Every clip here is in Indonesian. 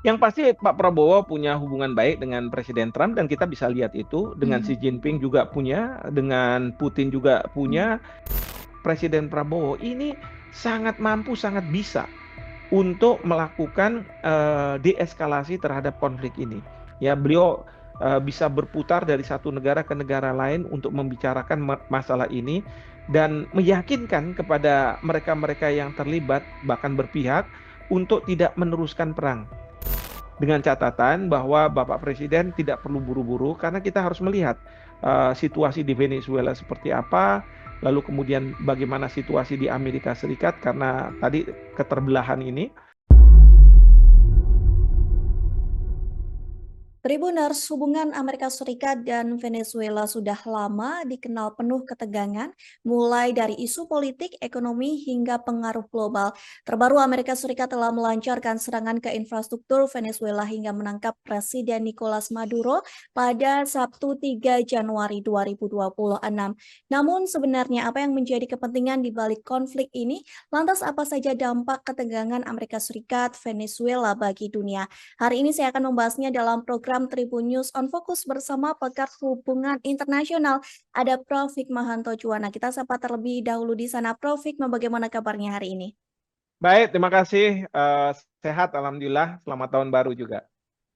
Yang pasti Pak Prabowo punya hubungan baik dengan Presiden Trump dan kita bisa lihat itu dengan Mhm. Xi Jinping juga punya, dengan Putin juga Mhm. punya. Presiden Prabowo ini sangat mampu, sangat bisa untuk melakukan deeskalasi terhadap konflik ini. Ya, beliau bisa berputar dari satu negara ke negara lain untuk membicarakan masalah ini dan meyakinkan kepada mereka-mereka yang terlibat bahkan berpihak untuk tidak meneruskan perang. Dengan catatan bahwa Bapak Presiden tidak perlu buru-buru karena kita harus melihat situasi di Venezuela seperti apa, lalu kemudian bagaimana situasi di Amerika Serikat karena tadi keterbelahan ini. Tribuners, hubungan Amerika Serikat dan Venezuela sudah lama dikenal penuh ketegangan, mulai dari isu politik, ekonomi, hingga pengaruh global. Terbaru, Amerika Serikat telah melancarkan serangan ke infrastruktur Venezuela hingga menangkap Presiden Nicolas Maduro pada Sabtu 3 Januari 2026. Namun sebenarnya apa yang menjadi kepentingan di balik konflik ini? Lantas apa saja dampak ketegangan Amerika Serikat Venezuela bagi dunia? Hari ini saya akan membahasnya dalam program Tribun News on Focus bersama pakar hubungan internasional. Ada Prof. Hikmahanto Juwana. Kita sapa terlebih dahulu di sana. Prof. Hikmah, bagaimana kabarnya hari ini? Baik, terima kasih. Sehat, Alhamdulillah. Selamat tahun baru juga.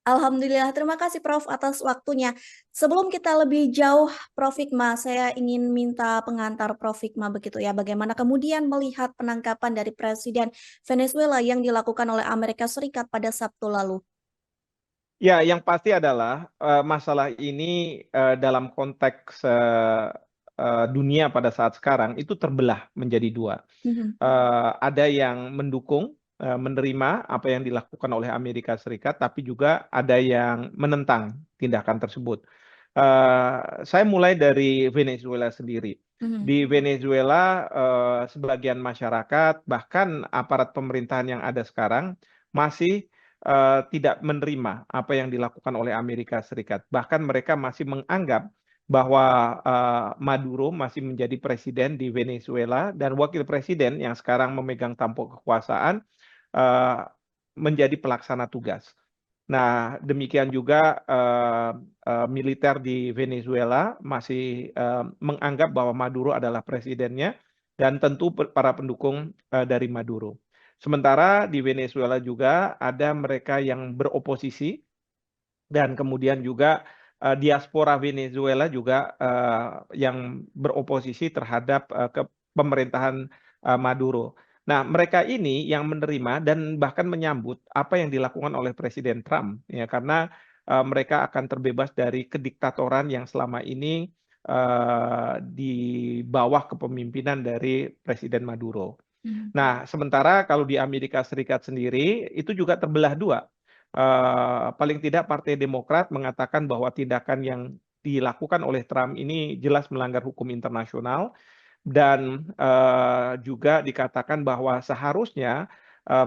Alhamdulillah, terima kasih Prof atas waktunya. Sebelum kita lebih jauh, Prof Hikmah, saya ingin minta pengantar Prof Hikmah begitu ya. Bagaimana kemudian melihat penangkapan dari Presiden Venezuela yang dilakukan oleh Amerika Serikat pada Sabtu lalu? Ya, yang pasti adalah masalah ini dalam konteks dunia pada saat sekarang itu terbelah menjadi dua. Mhm. Ada yang mendukung, menerima apa yang dilakukan oleh Amerika Serikat, tapi juga ada yang menentang tindakan tersebut. Saya mulai dari Venezuela sendiri. Mhm. Di Venezuela, sebagian masyarakat, bahkan aparat pemerintahan yang ada sekarang, masih tidak menerima apa yang dilakukan oleh Amerika Serikat. Bahkan mereka masih menganggap bahwa Maduro masih menjadi presiden di Venezuela dan wakil presiden yang sekarang memegang tampuk kekuasaan eh, menjadi pelaksana tugas. Nah, demikian juga militer di Venezuela masih menganggap bahwa Maduro adalah presidennya dan tentu para pendukung dari Maduro. Sementara di Venezuela juga ada mereka yang beroposisi dan kemudian juga diaspora Venezuela juga yang beroposisi terhadap pemerintahan Maduro. Nah, mereka ini yang menerima dan bahkan menyambut apa yang dilakukan oleh Presiden Trump, ya karena mereka akan terbebas dari kediktatoran yang selama ini di bawah kepemimpinan dari Presiden Maduro. Mhm. Nah, sementara kalau di Amerika Serikat sendiri itu juga terbelah dua. Paling tidak Partai Demokrat mengatakan bahwa tindakan yang dilakukan oleh Trump ini jelas melanggar hukum internasional dan juga dikatakan bahwa seharusnya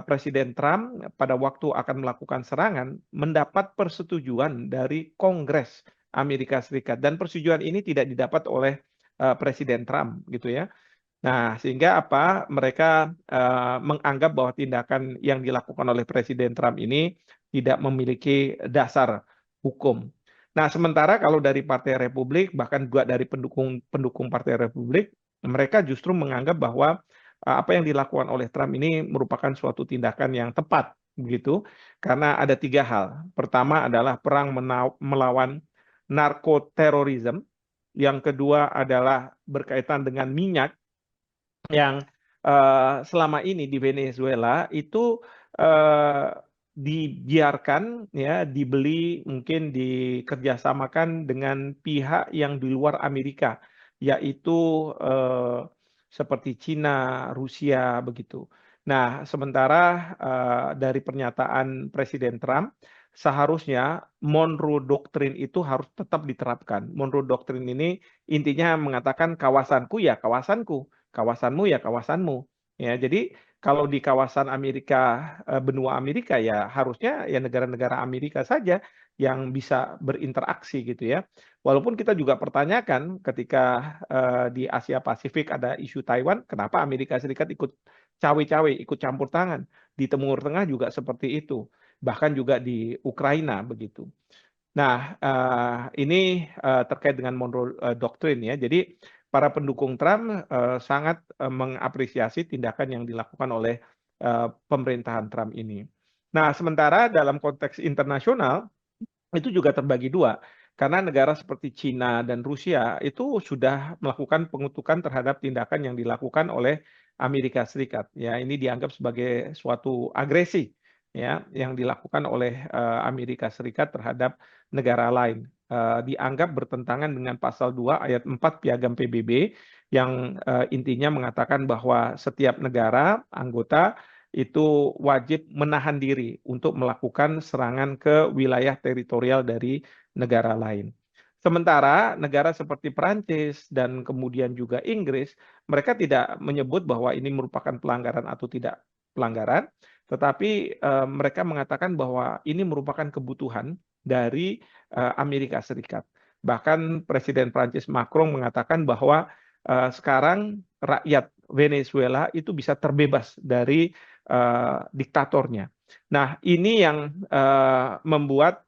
Presiden Trump pada waktu akan melakukan serangan mendapat persetujuan dari Kongres Amerika Serikat dan persetujuan ini tidak didapat oleh Presiden Trump gitu ya. Nah, sehingga apa? Mereka menganggap bahwa tindakan yang dilakukan oleh Presiden Trump ini tidak memiliki dasar hukum. Nah, sementara kalau dari Partai Republik, bahkan juga dari pendukung Partai Republik, mereka justru menganggap bahwa apa yang dilakukan oleh Trump ini merupakan suatu tindakan yang tepat, begitu, karena ada tiga hal. Pertama adalah perang melawan narkoterorisme, yang kedua adalah berkaitan dengan minyak yang selama ini di Venezuela itu eh, dibiarkan ya dibeli mungkin dikerjasamakan dengan pihak yang di luar Amerika yaitu eh, seperti Cina, Rusia begitu. Nah, sementara dari pernyataan Presiden Trump seharusnya Monroe Doctrine itu harus tetap diterapkan. Monroe Doctrine ini intinya mengatakan kawasanku ya kawasanku, kawasanmu ya kawasanmu. Ya, jadi kalau di kawasan Amerika, benua Amerika ya harusnya ya negara-negara Amerika saja yang bisa berinteraksi gitu ya. Walaupun kita juga pertanyakan ketika di Asia Pasifik ada isu Taiwan, kenapa Amerika Serikat ikut cawe-cawe, ikut campur tangan. Di Timur Tengah juga seperti itu. bahkan juga di Ukraina begitu. Nah, ini terkait dengan Monroe Doctrine ya. Jadi para pendukung Trump sangat mengapresiasi tindakan yang dilakukan oleh pemerintahan Trump ini. Nah, sementara dalam konteks internasional itu juga terbagi dua. Karena negara seperti Cina dan Rusia itu sudah melakukan pengutukan terhadap tindakan yang dilakukan oleh Amerika Serikat. Ya, ini dianggap sebagai suatu agresi ya yang dilakukan oleh Amerika Serikat terhadap negara lain. Dianggap bertentangan dengan pasal 2 ayat 4 Piagam PBB yang intinya mengatakan bahwa setiap negara anggota itu wajib menahan diri untuk melakukan serangan ke wilayah teritorial dari negara lain. Sementara negara seperti Perancis dan kemudian juga Inggris, mereka tidak menyebut bahwa ini merupakan pelanggaran atau tidak pelanggaran, tetapi mereka mengatakan bahwa ini merupakan kebutuhan dari Amerika Serikat. Bahkan Presiden Perancis Macron mengatakan bahwa sekarang rakyat Venezuela itu bisa terbebas dari diktatornya. Nah, ini yang membuat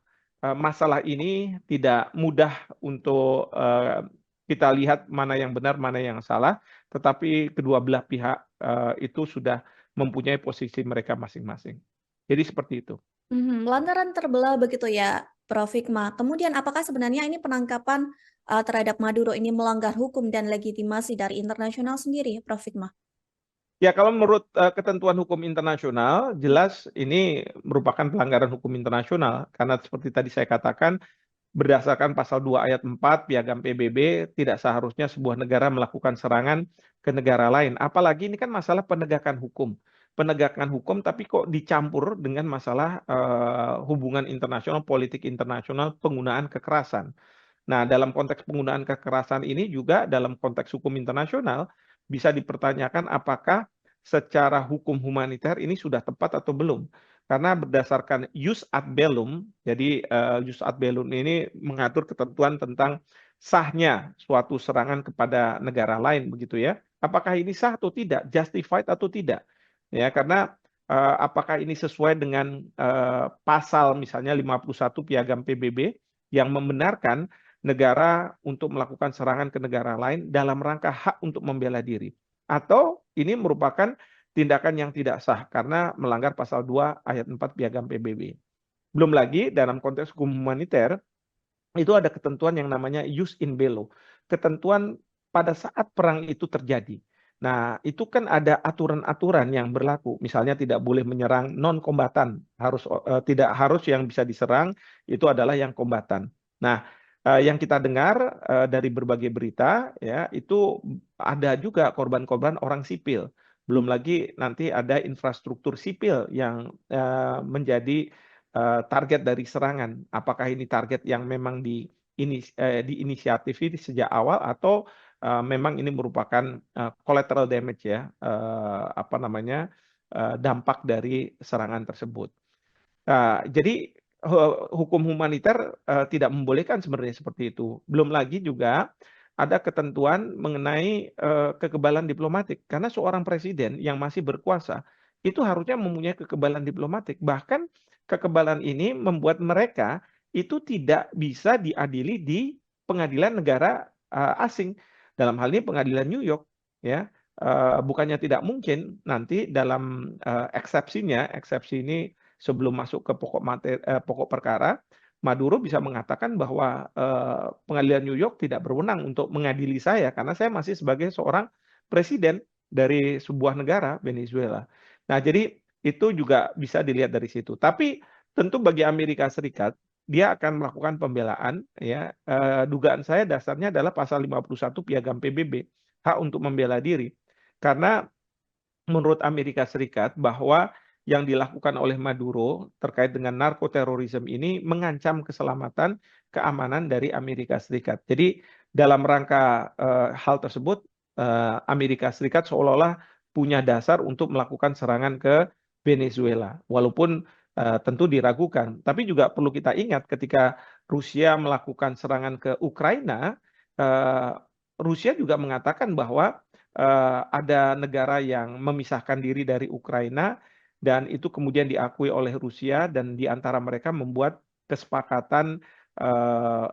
masalah ini tidak mudah untuk kita lihat mana yang benar, mana yang salah, tetapi kedua belah pihak itu sudah mempunyai posisi mereka masing-masing. Jadi seperti itu. Lantaran terbelah begitu ya, Prof. Hikmah. Kemudian apakah sebenarnya ini penangkapan terhadap Maduro ini melanggar hukum dan legitimasi dari internasional sendiri, Prof. Hikmah? Ya, kalau menurut ketentuan hukum internasional, jelas ini merupakan pelanggaran hukum internasional. Karena seperti tadi saya katakan, berdasarkan pasal 2 ayat 4 Piagam PBB, tidak seharusnya sebuah negara melakukan serangan ke negara lain. Apalagi ini kan masalah penegakan hukum. Penegakan hukum tapi kok dicampur dengan masalah hubungan internasional, politik internasional, penggunaan kekerasan. Nah, dalam konteks penggunaan kekerasan ini juga dalam konteks hukum internasional bisa dipertanyakan apakah secara hukum humaniter ini sudah tepat atau belum. Karena berdasarkan jus ad bellum, jadi jus ad bellum ini mengatur ketentuan tentang sahnya suatu serangan kepada negara lain begitu ya. Apakah ini sah atau tidak, justified atau tidak. Ya, karena apakah ini sesuai dengan pasal misalnya 51 Piagam PBB yang membenarkan negara untuk melakukan serangan ke negara lain dalam rangka hak untuk membela diri. Atau ini merupakan tindakan yang tidak sah karena melanggar pasal 2 ayat 4 Piagam PBB. Belum lagi dalam konteks hukum humaniter, itu ada ketentuan yang namanya jus in bello. Ketentuan pada saat perang itu terjadi. Nah, itu kan ada aturan-aturan yang berlaku. Misalnya tidak boleh menyerang non-kombatan. Tidak harus yang bisa diserang, itu adalah yang kombatan. Nah, yang kita dengar dari berbagai berita ya itu ada juga korban-korban orang sipil. Belum lagi nanti ada infrastruktur sipil yang menjadi target dari serangan. Apakah ini target yang memang diinisiatif ini sejak awal atau memang ini merupakan collateral damage ya, apa namanya dampak dari serangan tersebut. Jadi hukum humaniter tidak membolehkan sebenarnya seperti itu. Belum lagi juga ada ketentuan mengenai kekebalan diplomatik. Karena seorang presiden yang masih berkuasa itu harusnya mempunyai kekebalan diplomatik. Bahkan kekebalan ini membuat mereka itu tidak bisa diadili di pengadilan negara asing. Dalam hal ini pengadilan New York, ya. Bukannya tidak mungkin nanti dalam eksepsi ini sebelum masuk ke pokok perkara, Maduro bisa mengatakan bahwa pengadilan New York tidak berwenang untuk mengadili saya karena saya masih sebagai seorang presiden dari sebuah negara, Venezuela. Nah, jadi itu juga bisa dilihat dari situ. Tapi tentu bagi Amerika Serikat, dia akan melakukan pembelaan. Ya, dugaan saya dasarnya adalah pasal 51 Piagam PBB, hak untuk membela diri. Karena menurut Amerika Serikat bahwa yang dilakukan oleh Maduro terkait dengan narkoterorisme ini mengancam keselamatan keamanan dari Amerika Serikat. Jadi dalam rangka hal tersebut Amerika Serikat seolah-olah punya dasar untuk melakukan serangan ke Venezuela. Walaupun tentu diragukan, tapi juga perlu kita ingat ketika Rusia melakukan serangan ke Ukraina, Rusia juga mengatakan bahwa ada negara yang memisahkan diri dari Ukraina dan itu kemudian diakui oleh Rusia dan di antara mereka membuat kesepakatan eh,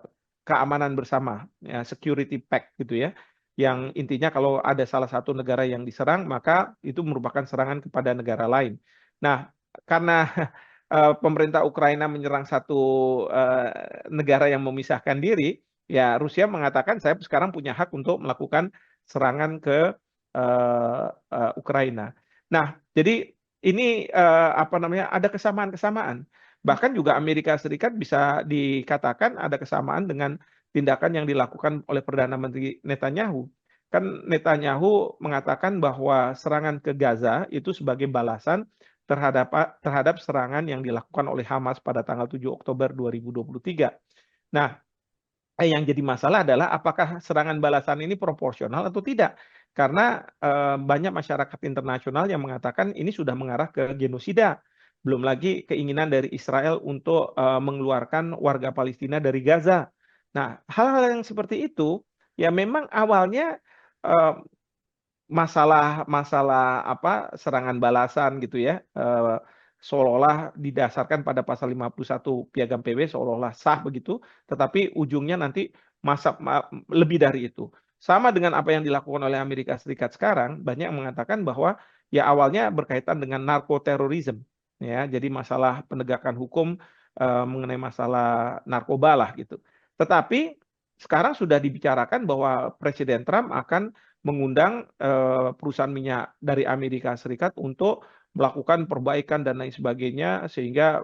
keamanan bersama, ya, security pact gitu ya, yang intinya kalau ada salah satu negara yang diserang maka itu merupakan serangan kepada negara lain. Nah, karena pemerintah Ukraina menyerang satu negara yang memisahkan diri, ya Rusia mengatakan saya sekarang punya hak untuk melakukan serangan ke Ukraina. Nah, jadi ini apa namanya, ada kesamaan-kesamaan. Bahkan juga Amerika Serikat bisa dikatakan ada kesamaan dengan tindakan yang dilakukan oleh Perdana Menteri Netanyahu. Kan Netanyahu mengatakan bahwa serangan ke Gaza itu sebagai balasan terhadap serangan yang dilakukan oleh Hamas pada tanggal 7 Oktober 2023. Nah, yang jadi masalah adalah apakah serangan balasan ini proporsional atau tidak. Karena banyak masyarakat internasional yang mengatakan ini sudah mengarah ke genosida. Belum lagi keinginan dari Israel untuk mengeluarkan warga Palestina dari Gaza. Nah, hal-hal yang seperti itu ya memang awalnya eh, masalah apa serangan balasan gitu ya, seolah-olah didasarkan pada pasal 51 Piagam PB seolah-olah sah begitu, tetapi ujungnya nanti lebih dari itu. Sama dengan apa yang dilakukan oleh Amerika Serikat sekarang, banyak yang mengatakan bahwa ya awalnya berkaitan dengan narkoterorisme, ya, jadi masalah penegakan hukum mengenai masalah narkoba lah gitu. Tetapi sekarang sudah dibicarakan bahwa Presiden Trump akan mengundang perusahaan minyak dari Amerika Serikat untuk melakukan perbaikan dan lain sebagainya sehingga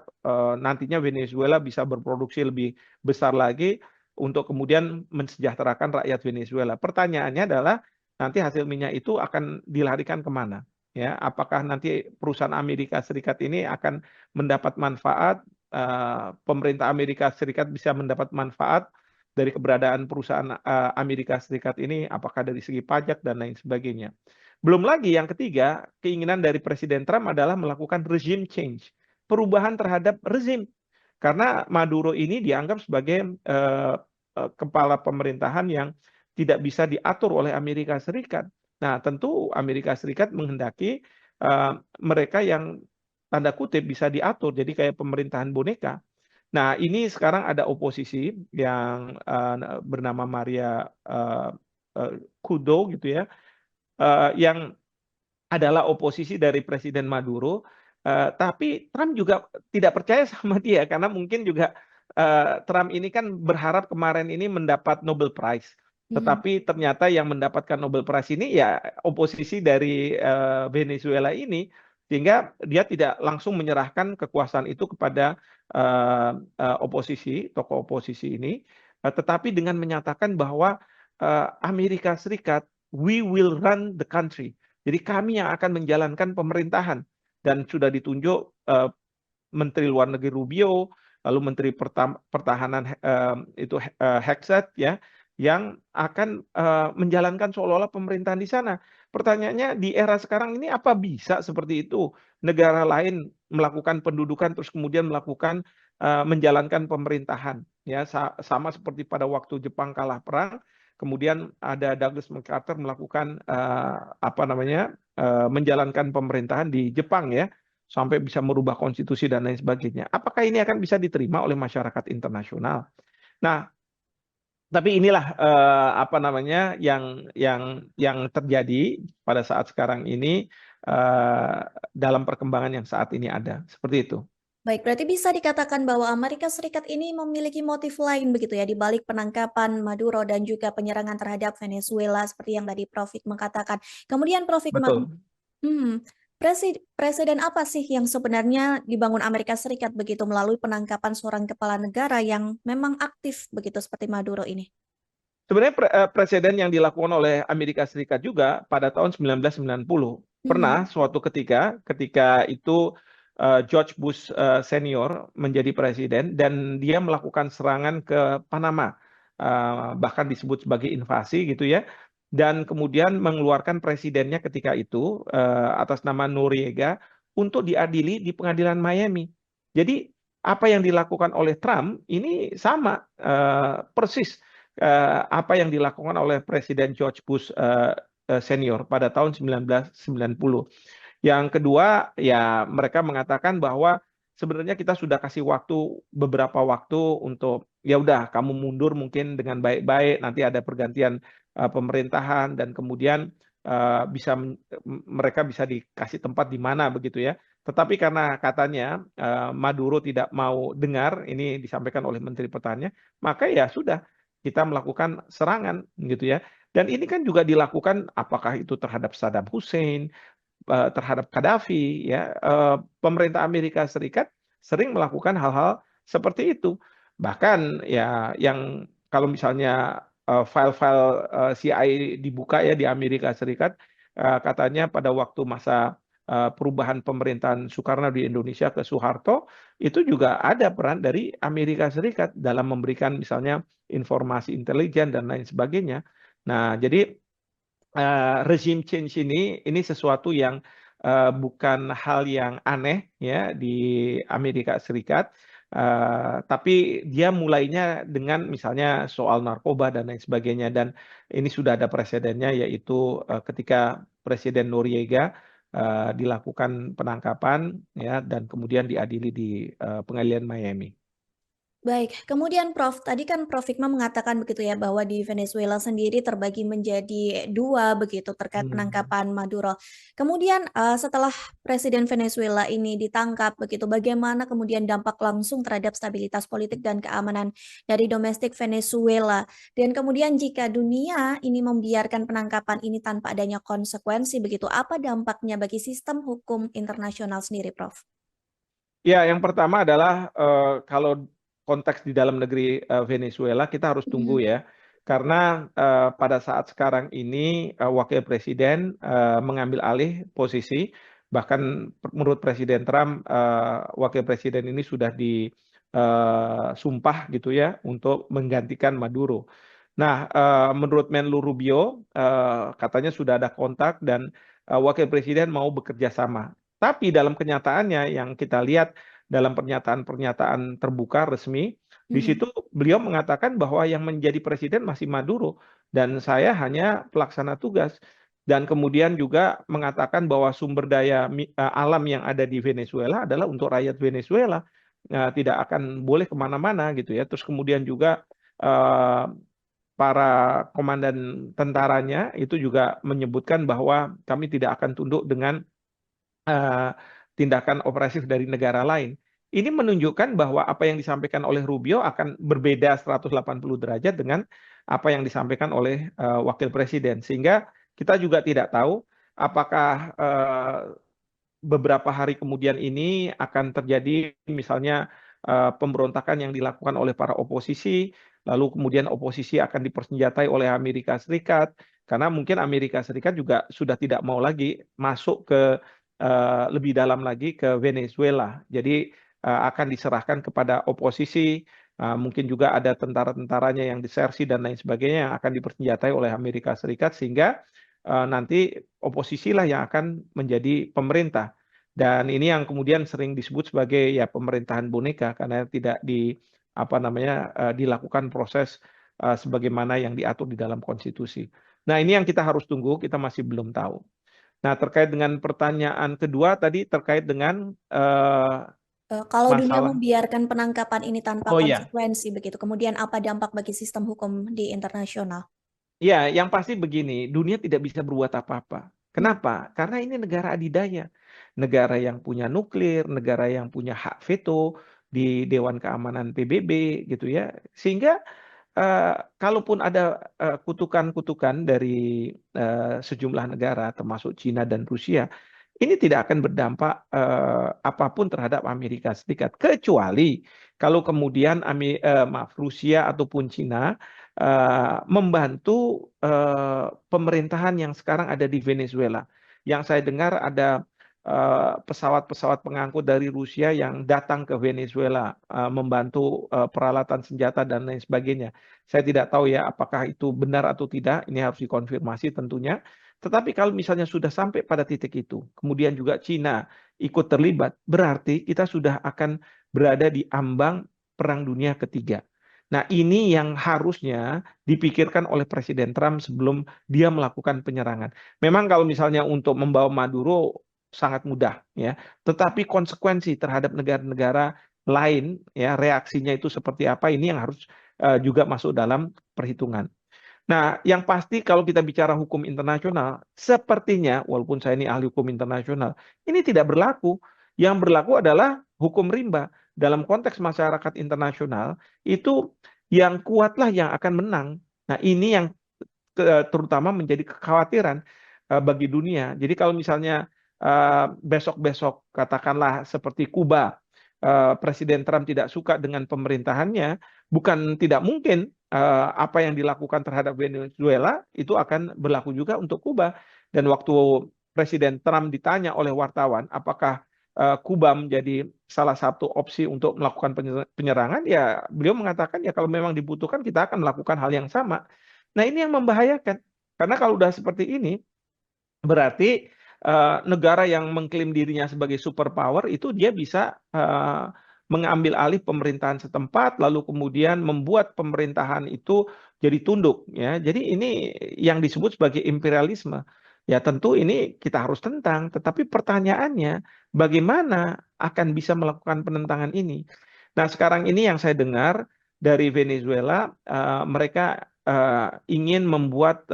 nantinya Venezuela bisa berproduksi lebih besar lagi untuk kemudian mensejahterakan rakyat Venezuela. Pertanyaannya adalah nanti hasil minyak itu akan dilarikan kemana? Ya, apakah nanti perusahaan Amerika Serikat ini akan mendapat manfaat? Pemerintah Amerika Serikat bisa mendapat manfaat dari keberadaan perusahaan Amerika Serikat ini, apakah dari segi pajak dan lain sebagainya. Belum lagi yang ketiga, keinginan dari Presiden Trump adalah melakukan regime change, perubahan terhadap rezim. Karena Maduro ini dianggap sebagai kepala pemerintahan yang tidak bisa diatur oleh Amerika Serikat. Nah, tentu Amerika Serikat menghendaki mereka yang tanda kutip bisa diatur, jadi kayak pemerintahan boneka. Nah, ini sekarang ada oposisi yang bernama Maria Kudo gitu ya, yang adalah oposisi dari Presiden Maduro, tapi Trump juga tidak percaya sama dia karena mungkin juga Trump ini kan berharap kemarin ini mendapat Nobel Prize, Mhm. tetapi ternyata yang mendapatkan Nobel Prize ini ya oposisi dari Venezuela ini, sehingga dia tidak langsung menyerahkan kekuasaan itu kepada oposisi, tokoh oposisi ini, tetapi dengan menyatakan bahwa Amerika Serikat, we will run the country. Jadi kami yang akan menjalankan pemerintahan dan sudah ditunjuk Menteri Luar Negeri Rubio, lalu Menteri Pertahanan itu Hegseth ya, yang akan menjalankan seolah-olah pemerintahan di sana. Pertanyaannya di era sekarang ini apa bisa seperti itu negara lain melakukan pendudukan terus kemudian melakukan menjalankan pemerintahan ya sama seperti pada waktu Jepang kalah perang. Kemudian ada Douglas MacArthur melakukan apa namanya menjalankan pemerintahan di Jepang ya sampai bisa merubah konstitusi dan lain sebagainya. Apakah ini akan bisa diterima oleh masyarakat internasional? Nah, tapi inilah apa namanya yang terjadi pada saat sekarang ini eh, dalam perkembangan yang saat ini ada. Seperti itu. Baik, berarti bisa dikatakan bahwa Amerika Serikat ini memiliki motif lain begitu ya di balik penangkapan Maduro dan juga penyerangan terhadap Venezuela seperti yang tadi Prof. Hikmah katakan. Kemudian Prof. Hikmah, Betul. presiden apa sih yang sebenarnya dibangun Amerika Serikat begitu melalui penangkapan seorang kepala negara yang memang aktif begitu seperti Maduro ini? Sebenarnya presiden yang dilakukan oleh Amerika Serikat juga pada tahun 1990 pernah Mhm. suatu ketika itu George Bush senior menjadi presiden dan dia melakukan serangan ke Panama, bahkan disebut sebagai invasi gitu ya, dan kemudian mengeluarkan presidennya ketika itu atas nama Noriega untuk diadili di pengadilan Miami. Jadi apa yang dilakukan oleh Trump ini sama persis apa yang dilakukan oleh Presiden George Bush senior pada tahun 1990. Yang kedua, ya mereka mengatakan bahwa sebenarnya kita sudah kasih waktu beberapa waktu untuk ya udah kamu mundur mungkin dengan baik-baik, nanti ada pergantian pemerintahan dan kemudian mereka bisa dikasih tempat di mana begitu ya. Tetapi karena katanya Maduro tidak mau dengar, ini disampaikan oleh Menteri Pertahanannya, maka ya sudah kita melakukan serangan gitu ya. Dan ini kan juga dilakukan apakah itu terhadap Saddam Hussein, terhadap Gaddafi ya, pemerintah Amerika Serikat sering melakukan hal-hal seperti itu. Bahkan ya yang kalau misalnya file-file CIA dibuka ya di Amerika Serikat, katanya pada waktu masa perubahan pemerintahan Soekarno di Indonesia ke Soeharto, itu juga ada peran dari Amerika Serikat dalam memberikan misalnya informasi intelijen dan lain sebagainya. Nah, jadi regime change ini sesuatu yang bukan hal yang aneh ya di Amerika Serikat, tapi dia mulainya dengan misalnya soal narkoba dan lain sebagainya, dan ini sudah ada presidennya yaitu ketika Presiden Noriega dilakukan penangkapan ya dan kemudian diadili di pengadilan Miami. Baik, kemudian Prof, tadi kan Prof Hikmah mengatakan begitu ya bahwa di Venezuela sendiri terbagi menjadi dua begitu terkait penangkapan Maduro. Kemudian setelah Presiden Venezuela ini ditangkap begitu, bagaimana kemudian dampak langsung terhadap stabilitas politik dan keamanan dari domestik Venezuela? Dan kemudian jika dunia ini membiarkan penangkapan ini tanpa adanya konsekuensi begitu, apa dampaknya bagi sistem hukum internasional sendiri, Prof? Ya, yang pertama adalah kalau konteks di dalam negeri Venezuela kita harus tunggu ya, karena pada saat sekarang ini wakil presiden mengambil alih posisi, bahkan menurut Presiden Trump wakil presiden ini sudah disumpah gitu ya untuk menggantikan Maduro. Nah, menurut Menlu Rubio katanya sudah ada kontak dan wakil presiden mau bekerja sama. Tapi dalam kenyataannya yang kita lihat dalam pernyataan-pernyataan terbuka resmi, di situ beliau mengatakan bahwa yang menjadi presiden masih Maduro dan saya hanya pelaksana tugas. Dan kemudian juga mengatakan bahwa sumber daya alam yang ada di Venezuela adalah untuk rakyat Venezuela. Tidak akan boleh kemana-mana gitu ya. Terus kemudian juga eh, para komandan tentaranya itu juga menyebutkan bahwa kami tidak akan tunduk dengan eh, tindakan opresif dari negara lain. Ini menunjukkan bahwa apa yang disampaikan oleh Rubio akan berbeda 180 derajat dengan apa yang disampaikan oleh wakil presiden. Sehingga kita juga tidak tahu apakah beberapa hari kemudian ini akan terjadi misalnya pemberontakan yang dilakukan oleh para oposisi, lalu kemudian oposisi akan dipersenjatai oleh Amerika Serikat, karena mungkin Amerika Serikat juga sudah tidak mau lagi masuk ke lebih dalam lagi ke Venezuela. Jadi akan diserahkan kepada oposisi, mungkin juga ada tentara-tentaranya yang disersi dan lain sebagainya yang akan dipersenjatai oleh Amerika Serikat sehingga nanti oposisilah yang akan menjadi pemerintah. Dan ini yang kemudian sering disebut sebagai ya pemerintahan boneka karena tidak dilakukan proses sebagaimana yang diatur di dalam konstitusi. Nah, ini yang kita harus tunggu, kita masih belum tahu. Nah, terkait dengan pertanyaan kedua tadi terkait dengan Kalau dunia masalah. membiarkan penangkapan ini tanpa Oh ya, konsekuensi begitu, kemudian apa dampak bagi sistem hukum di internasional? ya, yang pasti begini, dunia tidak bisa berbuat apa-apa. Hmm. Kenapa? Karena ini negara adidaya, negara yang punya nuklir, negara yang punya hak veto di Dewan Keamanan PBB, gitu ya. Sehingga kalaupun ada kutukan-kutukan dari sejumlah negara, termasuk Cina dan Rusia, ini tidak akan berdampak apapun terhadap Amerika Serikat, kecuali kalau kemudian Rusia ataupun Cina membantu pemerintahan yang sekarang ada di Venezuela. Yang saya dengar ada pesawat-pesawat pengangkut dari Rusia yang datang ke Venezuela membantu peralatan senjata dan lain sebagainya. Saya tidak tahu ya apakah itu benar atau tidak, ini harus dikonfirmasi tentunya. Tetapi kalau misalnya sudah sampai pada titik itu, kemudian juga Cina ikut terlibat, berarti kita sudah akan berada di ambang Perang Dunia Ketiga. Nah, ini yang harusnya dipikirkan oleh Presiden Trump sebelum dia melakukan penyerangan. Memang kalau misalnya untuk membawa Maduro, sangat mudah ya. Tetapi konsekuensi terhadap negara-negara lain ya, reaksinya itu seperti apa, ini yang harus juga masuk dalam perhitungan. Nah, yang pasti kalau kita bicara hukum internasional, sepertinya walaupun saya ini ahli hukum internasional, ini tidak berlaku. Yang berlaku adalah hukum rimba. Dalam konteks masyarakat internasional, itu yang kuatlah yang akan menang. Nah, ini yang terutama menjadi kekhawatiran bagi dunia. Jadi kalau misalnya besok-besok katakanlah seperti Kuba, Presiden Trump tidak suka dengan pemerintahannya, bukan tidak mungkin apa yang dilakukan terhadap Venezuela itu akan berlaku juga untuk Kuba. Dan waktu Presiden Trump ditanya oleh wartawan apakah Kuba menjadi salah satu opsi untuk melakukan penyerangan, ya beliau mengatakan ya kalau memang dibutuhkan kita akan melakukan hal yang sama. Nah, ini yang membahayakan. Karena kalau udah seperti ini, berarti negara yang mengklaim dirinya sebagai superpower itu dia bisa mengambil alih pemerintahan setempat, lalu kemudian membuat pemerintahan itu jadi tunduk. Ya. Jadi ini yang disebut sebagai imperialisme. Ya tentu ini kita harus tentang, tetapi pertanyaannya bagaimana akan bisa melakukan penentangan ini? Nah sekarang ini yang saya dengar dari Venezuela, mereka ingin membuat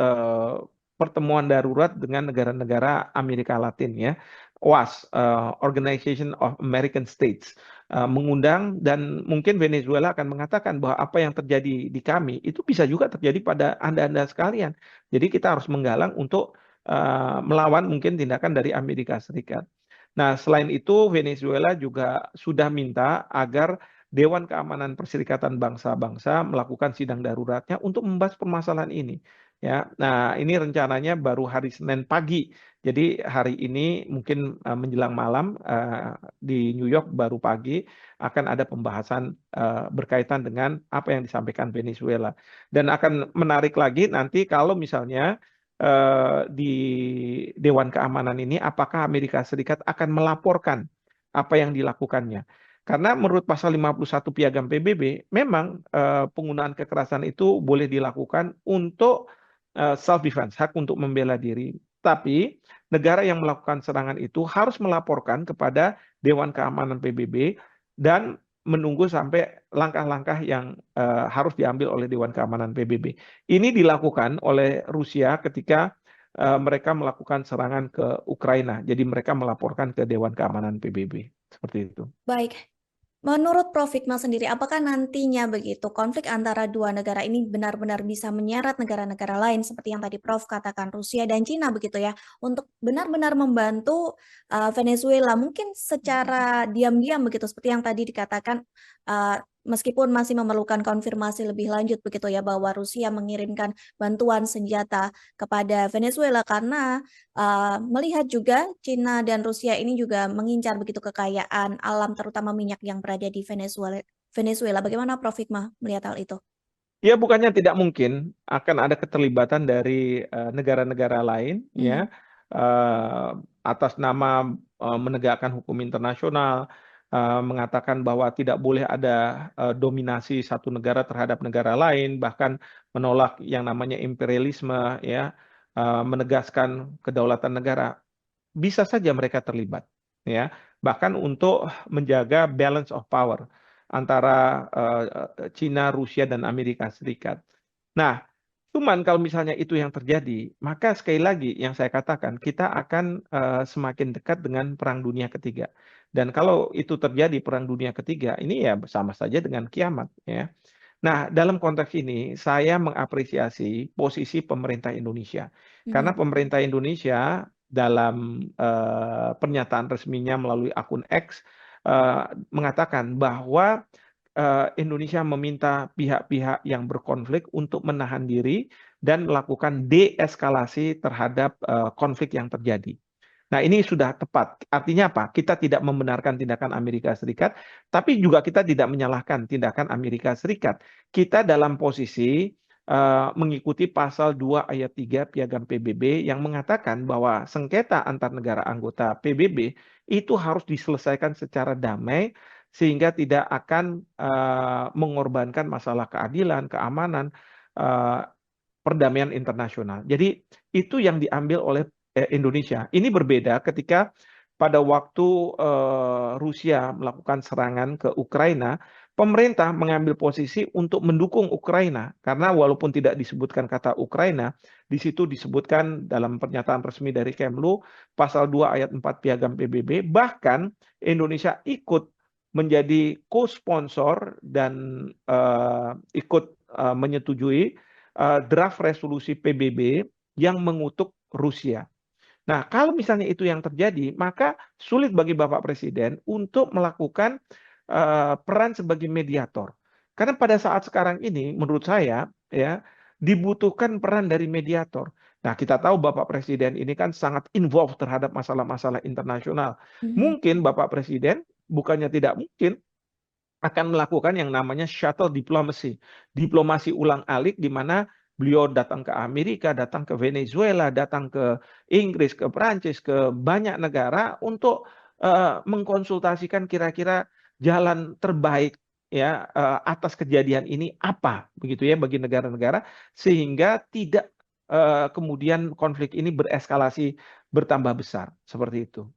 pertemuan darurat dengan negara-negara Amerika Latin ya, OAS, Organization of American States, mengundang, dan mungkin Venezuela akan mengatakan bahwa apa yang terjadi di kami itu bisa juga terjadi pada Anda-Anda sekalian. Jadi kita harus menggalang untuk melawan mungkin tindakan dari Amerika Serikat. Nah, selain itu Venezuela juga sudah minta agar Dewan Keamanan Perserikatan Bangsa-Bangsa melakukan sidang daruratnya untuk membahas permasalahan ini. Ya, nah ini rencananya baru hari Senin pagi. Jadi hari ini mungkin menjelang malam di New York baru pagi akan ada pembahasan berkaitan dengan apa yang disampaikan Venezuela. Dan akan menarik lagi nanti kalau misalnya di Dewan Keamanan ini apakah Amerika Serikat akan melaporkan apa yang dilakukannya. Karena menurut pasal 51 Piagam PBB, memang penggunaan kekerasan itu boleh dilakukan untuk self defense, hak untuk membela diri. Tapi negara yang melakukan serangan itu harus melaporkan kepada Dewan Keamanan PBB dan menunggu sampai langkah-langkah yang harus diambil oleh Dewan Keamanan PBB. Ini dilakukan oleh Rusia ketika mereka melakukan serangan ke Ukraina. Jadi mereka melaporkan ke Dewan Keamanan PBB. Seperti itu. Baik, menurut Prof. Hikmah sendiri, apakah nantinya begitu konflik antara dua negara ini benar-benar bisa menyeret negara-negara lain seperti yang tadi Prof katakan Rusia dan Cina begitu ya, untuk benar-benar membantu Venezuela mungkin secara diam-diam begitu seperti yang tadi dikatakan, meskipun masih memerlukan konfirmasi lebih lanjut begitu ya bahwa Rusia mengirimkan bantuan senjata kepada Venezuela karena melihat juga Cina dan Rusia ini juga mengincar begitu kekayaan alam terutama minyak yang berada di Venezuela. Bagaimana Prof. Hikmah melihat hal itu? Ya, bukannya tidak mungkin akan ada keterlibatan dari negara-negara lain ya atas nama menegakkan hukum internasional, mengatakan bahwa tidak boleh ada dominasi satu negara terhadap negara lain, bahkan menolak yang namanya imperialisme ya, menegaskan kedaulatan negara. Bisa saja mereka terlibat ya, bahkan untuk menjaga balance of power antara Cina, Rusia, dan Amerika Serikat. Nah, cuman kalau misalnya itu yang terjadi, maka sekali lagi yang saya katakan, kita akan semakin dekat dengan Perang Dunia Ketiga. Dan kalau itu terjadi Perang Dunia Ketiga, ini ya sama saja dengan kiamat. Ya. Nah, dalam konteks ini, saya mengapresiasi posisi pemerintah Indonesia. Karena pemerintah Indonesia dalam pernyataan resminya melalui akun X, mengatakan bahwa Indonesia meminta pihak-pihak yang berkonflik untuk menahan diri dan melakukan deeskalasi terhadap konflik yang terjadi. Nah, ini sudah tepat. Artinya apa? Kita tidak membenarkan tindakan Amerika Serikat, tapi juga kita tidak menyalahkan tindakan Amerika Serikat. Kita dalam posisi mengikuti pasal 2 ayat 3 Piagam PBB yang mengatakan bahwa sengketa antar negara anggota PBB itu harus diselesaikan secara damai sehingga tidak akan mengorbankan masalah keadilan, keamanan, perdamaian internasional. Jadi itu yang diambil oleh Indonesia. Ini berbeda ketika pada waktu Rusia melakukan serangan ke Ukraina, pemerintah mengambil posisi untuk mendukung Ukraina karena walaupun tidak disebutkan kata Ukraina, di situ disebutkan dalam pernyataan resmi dari Kemlu pasal 2 ayat 4 Piagam PBB, bahkan Indonesia ikut menjadi co-sponsor dan ikut menyetujui draft resolusi PBB yang mengutuk Rusia. Nah, kalau misalnya itu yang terjadi, maka sulit bagi Bapak Presiden untuk melakukan peran sebagai mediator. Karena pada saat sekarang ini, menurut saya, ya, dibutuhkan peran dari mediator. Nah, kita tahu Bapak Presiden ini kan sangat involved terhadap masalah-masalah internasional. Mhm. Mungkin Bapak Presiden, bukannya tidak mungkin, akan melakukan yang namanya shuttle diplomacy, diplomasi ulang-alik di mana beliau datang ke Amerika, datang ke Venezuela, datang ke Inggris, ke Prancis, ke banyak negara untuk mengkonsultasikan kira-kira jalan terbaik ya atas kejadian ini apa begitu ya bagi negara-negara sehingga tidak kemudian konflik ini bereskalasi bertambah besar seperti itu.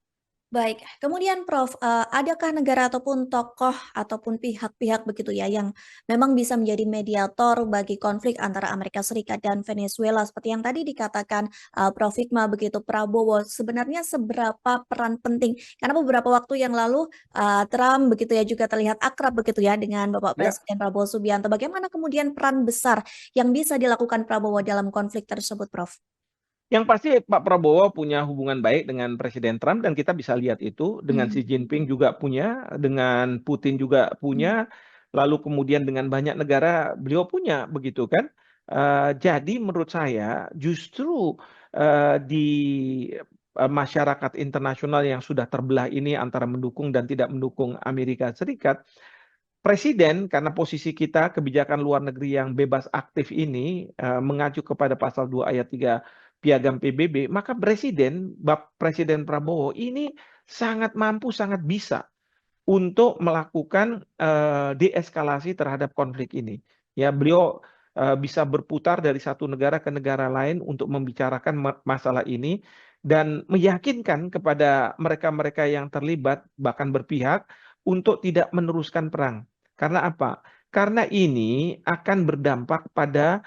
Baik, kemudian Prof, adakah negara ataupun tokoh ataupun pihak-pihak begitu ya yang memang bisa menjadi mediator bagi konflik antara Amerika Serikat dan Venezuela seperti yang tadi dikatakan, Prof Hikmah begitu, Prabowo, sebenarnya seberapa peran penting? Karena beberapa waktu yang lalu, Trump begitu ya juga terlihat akrab begitu ya dengan Bapak Ya. Presiden Prabowo Subianto. Bagaimana kemudian peran besar yang bisa dilakukan Prabowo dalam konflik tersebut, Prof? Yang pasti Pak Prabowo punya hubungan baik dengan Presiden Trump dan kita bisa lihat itu dengan Mhm. Xi Jinping juga punya, dengan Putin juga Mhm. punya, lalu kemudian dengan banyak negara beliau punya begitu kan. Jadi menurut saya justru di masyarakat internasional yang sudah terbelah ini antara mendukung dan tidak mendukung Amerika Serikat, Presiden karena posisi kita kebijakan luar negeri yang bebas aktif ini mengacu kepada pasal 2 ayat 3 Piagam PBB, maka Presiden Prabowo ini sangat mampu, sangat bisa untuk melakukan deeskalasi terhadap konflik ini. Ya, beliau bisa berputar dari satu negara ke negara lain untuk membicarakan masalah ini dan meyakinkan kepada mereka-mereka yang terlibat bahkan berpihak untuk tidak meneruskan perang. Karena apa? Karena ini akan berdampak pada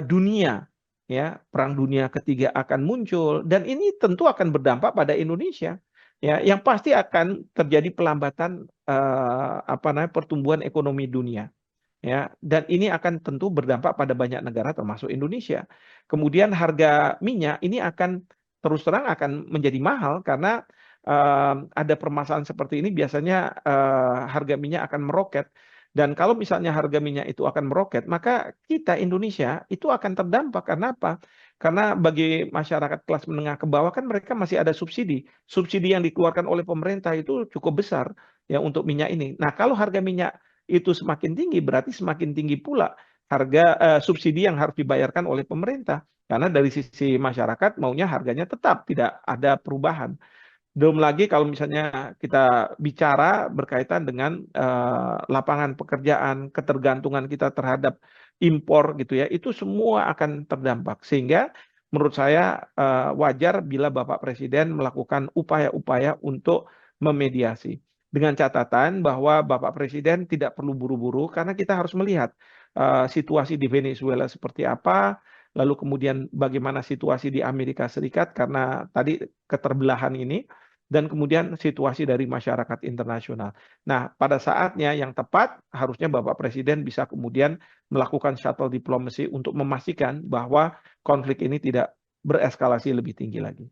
dunia, ya, Perang Dunia Ketiga akan muncul dan ini tentu akan berdampak pada Indonesia. Ya, yang pasti akan terjadi pelambatan apa namanya pertumbuhan ekonomi dunia. Ya, dan ini akan tentu berdampak pada banyak negara termasuk Indonesia. Kemudian harga minyak ini akan terus terang akan menjadi mahal karena ada permasalahan seperti ini biasanya harga minyak akan meroket. Dan kalau misalnya harga minyak itu akan meroket, maka kita Indonesia itu akan terdampak. Karena apa? Karena bagi masyarakat kelas menengah ke bawah kan mereka masih ada subsidi. Subsidi yang dikeluarkan oleh pemerintah itu cukup besar ya untuk minyak ini. Nah, kalau harga minyak itu semakin tinggi, berarti semakin tinggi pula harga subsidi yang harus dibayarkan oleh pemerintah. Karena dari sisi masyarakat maunya harganya tetap, tidak ada perubahan. Belum lagi kalau misalnya kita bicara berkaitan dengan lapangan pekerjaan, ketergantungan kita terhadap impor gitu ya, itu semua akan terdampak. Sehingga menurut saya wajar bila Bapak Presiden melakukan upaya-upaya untuk memediasi. Dengan catatan bahwa Bapak Presiden tidak perlu buru-buru karena kita harus melihat situasi di Venezuela seperti apa, lalu kemudian bagaimana situasi di Amerika Serikat karena tadi keterbelahan ini dan kemudian situasi dari masyarakat internasional. Nah, pada saatnya yang tepat, harusnya Bapak Presiden bisa kemudian melakukan shuttle diplomacy untuk memastikan bahwa konflik ini tidak bereskalasi lebih tinggi lagi.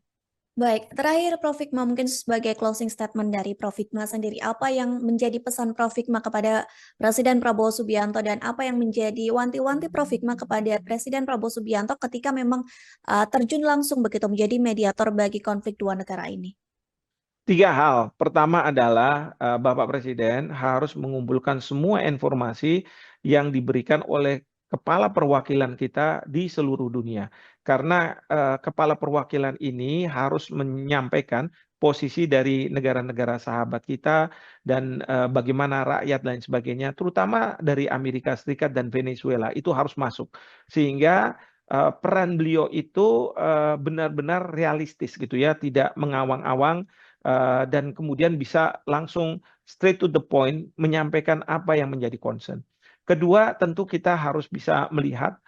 Baik, terakhir Prof Hikmah mungkin sebagai closing statement dari Prof Hikmah sendiri, apa yang menjadi pesan Prof Hikmah kepada Presiden Prabowo Subianto dan apa yang menjadi wanti-wanti Prof Hikmah kepada Presiden Prabowo Subianto ketika memang terjun langsung begitu menjadi mediator bagi konflik dua negara ini? Tiga hal. Pertama adalah Bapak Presiden harus mengumpulkan semua informasi yang diberikan oleh kepala perwakilan kita di seluruh dunia. Karena kepala perwakilan ini harus menyampaikan posisi dari negara-negara sahabat kita dan bagaimana rakyat dan sebagainya, terutama dari Amerika Serikat dan Venezuela itu harus masuk. Sehingga peran beliau itu benar-benar realistis gitu ya, tidak mengawang-awang dan kemudian bisa langsung straight to the point menyampaikan apa yang menjadi concern. Kedua, tentu kita harus bisa melihat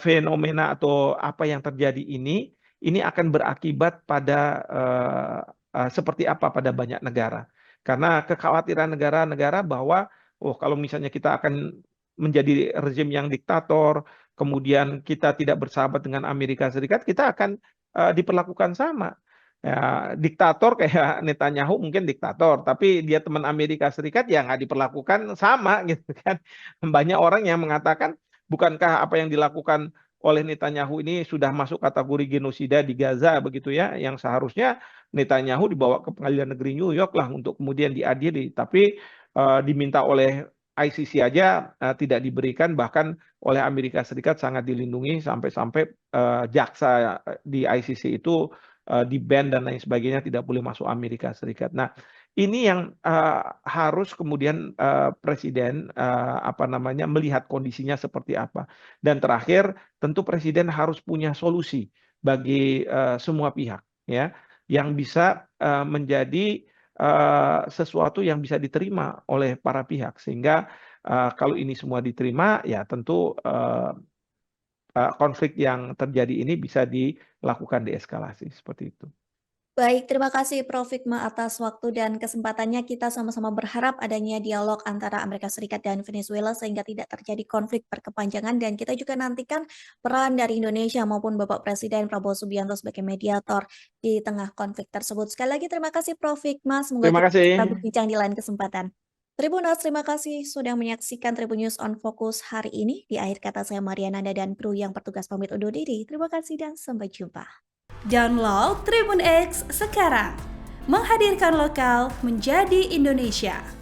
fenomena atau apa yang terjadi ini akan berakibat pada seperti apa pada banyak negara. Karena kekhawatiran negara-negara bahwa kalau misalnya kita akan menjadi rezim yang diktator, kemudian kita tidak bersahabat dengan Amerika Serikat, kita akan diperlakukan sama. Ya, diktator kayak Netanyahu mungkin diktator, tapi dia teman Amerika Serikat ya nggak diperlakukan sama gitu kan. Banyak orang yang mengatakan, bukankah apa yang dilakukan oleh Netanyahu ini sudah masuk kategori genosida di Gaza begitu ya, yang seharusnya Netanyahu dibawa ke pengadilan negeri New York lah untuk kemudian diadili, tapi diminta oleh ICC aja tidak diberikan, bahkan oleh Amerika Serikat sangat dilindungi sampai-sampai jaksa di ICC itu di-ban dan lain sebagainya, tidak boleh masuk Amerika Serikat. Nah, ini yang harus kemudian Presiden melihat kondisinya seperti apa. Dan terakhir, tentu Presiden harus punya solusi bagi semua pihak, ya, yang bisa menjadi sesuatu yang bisa diterima oleh para pihak, sehingga kalau ini semua diterima, ya tentu konflik yang terjadi ini bisa dilakukan deeskalasi seperti itu. Baik, terima kasih Prof. Hikmah atas waktu dan kesempatannya. Kita sama-sama berharap adanya dialog antara Amerika Serikat dan Venezuela sehingga tidak terjadi konflik berkepanjangan, dan kita juga nantikan peran dari Indonesia maupun Bapak Presiden Prabowo Subianto sebagai mediator di tengah konflik tersebut. Sekali lagi terima kasih Prof. Hikmah, semoga Terima kita bisa kasih. berbincang di lain kesempatan. Tribuners, terima kasih sudah menyaksikan Tribun News on Focus hari ini. Di akhir kata saya Mariananda dan kru yang bertugas pamit undur diri. Terima kasih dan sampai jumpa. Download Tribun X sekarang, menghadirkan lokal menjadi Indonesia.